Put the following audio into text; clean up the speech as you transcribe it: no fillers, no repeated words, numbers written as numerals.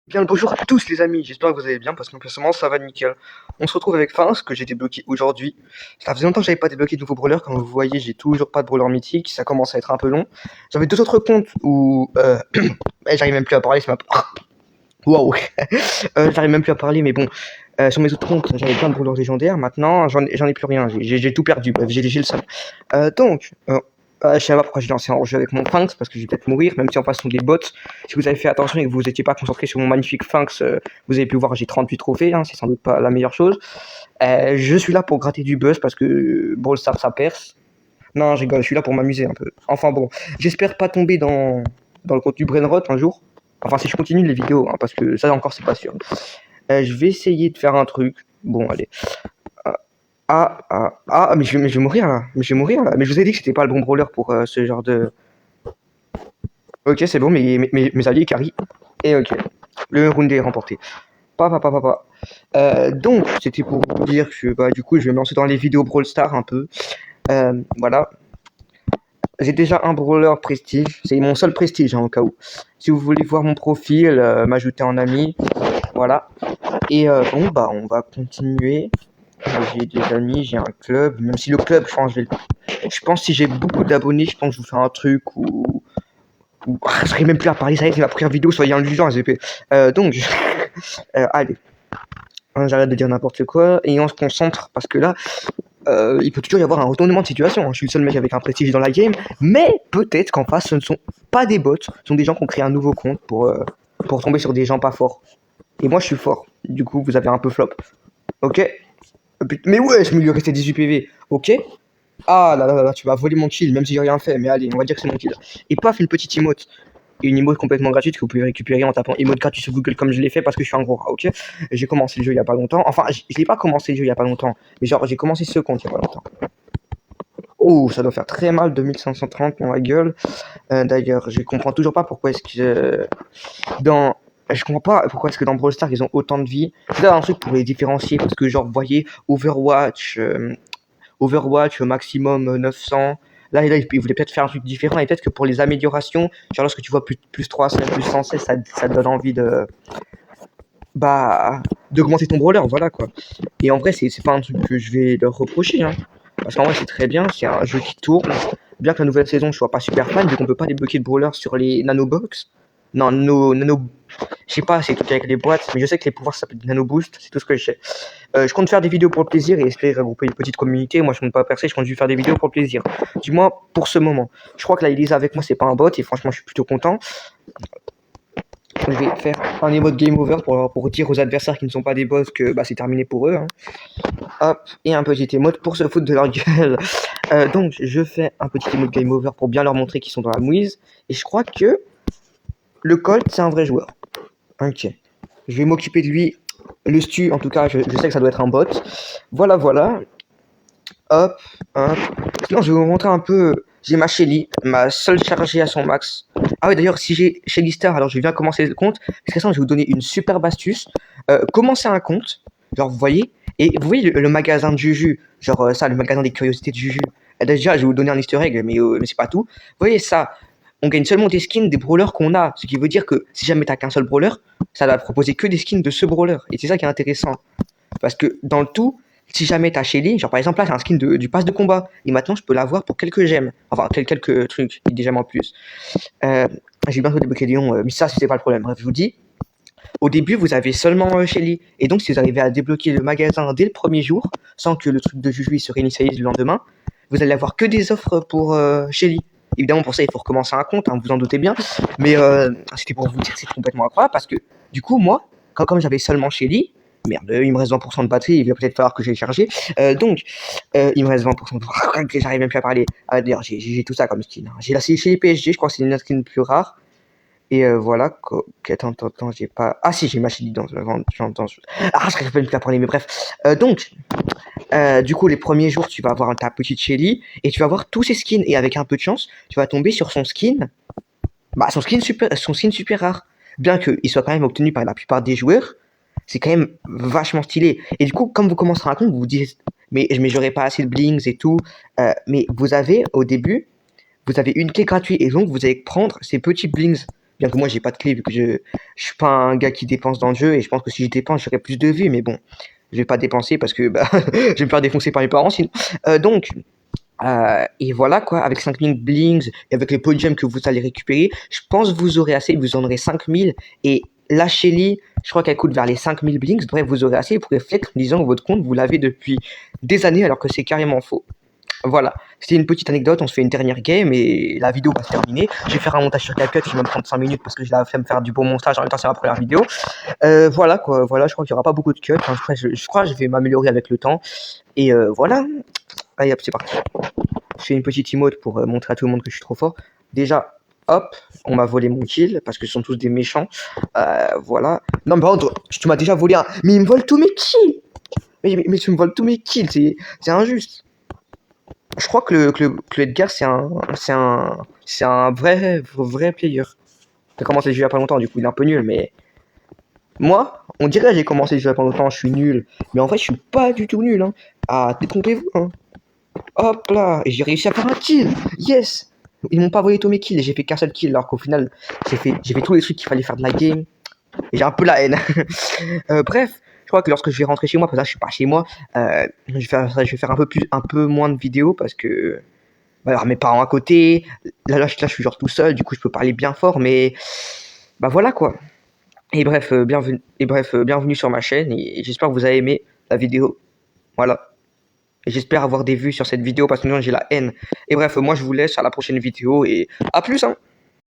Bien le bonjour à tous les amis, j'espère que vous allez bien parce que personnellement ça va nickel. On se retrouve avec Finks que j'ai débloqué aujourd'hui. Ça faisait longtemps que j'avais pas débloqué de nouveaux brawlers, comme vous voyez j'ai toujours pas de brawler mythique, ça commence à être un peu long. J'avais deux autres comptes où j'arrive même plus à parler, c'est ma... Waouh J'arrive même plus à parler mais bon, sur mes autres comptes j'avais plein de brawlers légendaires, maintenant j'en ai plus rien, j'ai tout perdu, bref j'ai le seum. Je sais pas pourquoi j'ai lancé un jeu avec mon Finks, parce que je vais peut-être mourir, même si en face ce sont des bots. Si vous avez fait attention et que vous n'étiez pas concentré sur mon magnifique Finks, vous avez pu voir j'ai 38 trophées, hein, c'est sans doute pas la meilleure chose. Je suis là pour gratter du buzz parce que Brawl Stars ça perce. Non, je rigole, je suis là pour m'amuser un peu. Enfin bon, j'espère pas tomber dans le contenu Brainrot un jour. Enfin, si je continue les vidéos, hein, parce que ça encore c'est pas sûr. Je vais essayer de faire un truc. Bon, allez. Mais je vais mourir là. Mais je vais mourir là. Mais je vous ai dit que c'était pas le bon brawler pour ce genre de. Ok, c'est bon, mes alliés carry. Et ok. Le round est remporté. Donc, c'était pour vous dire que bah, du coup, je vais me lancer dans les vidéos Brawl Stars un peu. Voilà. J'ai déjà un brawler prestige. C'est mon seul prestige, hein, au cas où. Si vous voulez voir mon profil, m'ajouter en ami. Voilà. Et bon, bah, on va continuer. J'ai des amis, j'ai un club. Même si le club, je pense si j'ai beaucoup d'abonnés, je pense que je vous fais un truc où. Je n'arrive même plus à parler, ça y est, c'est ma première vidéo, soyez indulgents, SVP. Allez. J'arrête de dire n'importe quoi et on se concentre parce que là, il peut toujours y avoir un retournement de situation. Je suis le seul mec avec un prestige dans la game, mais peut-être qu'en face, ce ne sont pas des bots, ce sont des gens qui ont créé un nouveau compte pour tomber sur des gens pas forts. Et moi, je suis fort. Du coup, vous avez un peu flop. Ok. Mais ouais, je me lui restais 18 PV. Ok. Ah là là là, tu vas voler mon kill, même si j'ai rien fait. Mais allez, on va dire que c'est mon kill. Et paf, une petite emote. Une emote complètement gratuite que vous pouvez récupérer en tapant emote gratuit sur Google comme je l'ai fait parce que je suis un gros rat, ok. J'ai commencé le jeu il y a pas longtemps. Enfin, je l'ai pas commencé le jeu il y a pas longtemps. Mais genre, j'ai commencé ce compte il y a pas longtemps. Oh, ça doit faire très mal, 2530 dans la gueule. D'ailleurs, je comprends toujours pas pourquoi est-ce que je comprends pas pourquoi est-ce que dans Brawl Stars ils ont autant de vie. C'est là un truc pour les différencier parce que genre, vous voyez, Overwatch au maximum 900. Là, il voulait peut-être faire un truc différent et peut-être que pour les améliorations, genre lorsque tu vois plus 300, plus 116, ça te donne envie bah, d'augmenter ton brawler, voilà quoi. Et en vrai, c'est pas un truc que je vais leur reprocher, hein. Parce qu'en vrai, c'est très bien, c'est un jeu qui tourne. Bien que la nouvelle saison, je sois pas super fan, vu qu'on peut pas débloquer de brawler sur les nanobox. Non, nano, je sais pas, c'est tout avec les boîtes, mais je sais que les pouvoirs s'appellent Nano Boost, c'est tout ce que je sais. Je compte faire des vidéos pour le plaisir et espérer regrouper une petite communauté. Moi, je compte pas percer, je compte juste faire des vidéos pour le plaisir. Du moins, pour ce moment. Je crois que là, Elisa avec moi, c'est pas un bot et franchement, je suis plutôt content. Je vais faire un emote game over pour dire aux adversaires qui ne sont pas des boss que bah, c'est terminé pour eux. Hein. Hop, et un petit emote pour se foutre de leur gueule. Donc, je fais un petit emote game over pour bien leur montrer qu'ils sont dans la mouise. Et je crois que le Colt, c'est un vrai joueur. Ok. Je vais m'occuper de lui. Le stu, en tout cas, je sais que ça doit être un bot. Voilà, voilà. Hop, hop. Sinon, je vais vous montrer un peu. J'ai ma Shelly, ma seule chargée à son max. Ah oui, d'ailleurs, si j'ai Shelly Star, alors je viens commencer le compte. Parce que ça, je vais vous donner une superbe astuce. Commencez un compte, genre vous voyez, et vous voyez le magasin de Juju, genre ça, le magasin des curiosités de Juju. Déjà, je vais vous donner un easter egg, mais c'est pas tout. Vous voyez ça, on gagne seulement des skins des brawlers qu'on a. Ce qui veut dire que si jamais t'as qu'un seul brawler, ça va proposer que des skins de ce brawler. Et c'est ça qui est intéressant. Parce que dans le tout, si jamais t'as Shelly, genre par exemple là c'est un skin du pass de combat, et maintenant je peux l'avoir pour quelques gemmes, enfin quelques trucs, des gemmes en plus. J'ai bientôt débloqué Léon, mais ça c'est pas le problème. Bref, je vous dis, au début vous avez seulement Shelly, et donc si vous arrivez à débloquer le magasin dès le premier jour, sans que le truc de Juju se réinitialise le lendemain, vous allez avoir que des offres pour Shelly. Évidemment pour ça il faut recommencer un compte, hein, vous en doutez bien, mais c'était pour vous dire que c'est complètement incroyable, parce que du coup moi, comme j'avais seulement Shelly, merde, il me reste 20% de batterie, il va peut-être falloir que j'ai chargé. Il me reste 20% de batterie, j'arrive même plus à parler. Ah, d'ailleurs, j'ai tout ça comme skin. Hein. J'ai la chez les PSG, je crois que c'est une skin plus rare. Et voilà, attends, j'ai pas. Ah si, j'ai ma Shelly dans le ventre. Ah, je serais même plus à parler, mais bref. Du coup, les premiers jours, tu vas avoir ta petite Shelly et tu vas avoir tous ses skins. Et avec un peu de chance, tu vas tomber sur son skin. Bah, son skin super rare. Bien qu'il soit quand même obtenu par la plupart des joueurs, c'est quand même vachement stylé. Et du coup, comme vous commencerez un compte, vous vous dites, mais j'aurais pas assez de blings et tout. Mais vous avez, au début, vous avez une clé gratuite. Et donc, vous allez prendre ces petits blings. Bien que moi, j'ai pas de clé vu que je suis pas un gars qui dépense dans le jeu et je pense que si je dépense, j'aurais plus de vues. Mais bon, je vais pas dépenser parce que bah, je vais me faire défoncer par mes parents sinon. Donc, et voilà quoi, avec 5000 blings et avec les podiums que vous allez récupérer, je pense que vous aurez assez, vous en aurez 5000 et la Shelly, je crois qu'elle coûte vers les 5000 blings, bref, vous aurez assez, vous pourrez flex en disant que votre compte, vous l'avez depuis des années alors que c'est carrément faux. Voilà, c'était une petite anecdote, on se fait une dernière game et la vidéo va se terminer. Je vais faire un montage sur CapCut qui va me prendre 5 minutes parce que j'ai la flemme de faire du beau montage, en même temps c'est ma première vidéo. Voilà quoi, voilà, je crois qu'il n'y aura pas beaucoup de cuts, hein. Je crois que je vais m'améliorer avec le temps. Et voilà, allez hop, c'est parti. Je fais une petite emote pour montrer à tout le monde que je suis trop fort. Déjà, hop, on m'a volé mon kill parce que ce sont tous des méchants. Voilà. Non, mais par contre, tu m'as déjà volé un. Mais il me vole tous mes kills. Mais tu me voles tous mes kills, c'est injuste. Je crois que le Edgar, c'est un vrai player. Il a commencé le jeu il y a pas longtemps, du coup, il est un peu nul, mais. Moi, on dirait que j'ai commencé le jeu il y a pas longtemps, je suis nul. Mais en vrai, je suis pas du tout nul, hein. Ah, détrompez-vous, hein. Hop là, et j'ai réussi à faire un kill. Yes. Ils m'ont pas volé tous mes kills et j'ai fait qu'un seul kill alors qu'au final j'ai fait tous les trucs qu'il fallait faire de la game et j'ai un peu la haine. Bref, je crois que lorsque je vais rentrer chez moi, parce que là je suis pas chez moi, je vais faire un peu moins de vidéos parce que bah, alors, mes parents à côté, là je suis genre tout seul, du coup je peux parler bien fort, mais bah voilà quoi. Et bref, bienvenue sur ma chaîne et j'espère que vous avez aimé la vidéo. Voilà. Et j'espère avoir des vues sur cette vidéo parce que sinon j'ai la haine. Et bref, moi je vous laisse à la prochaine vidéo et à plus hein.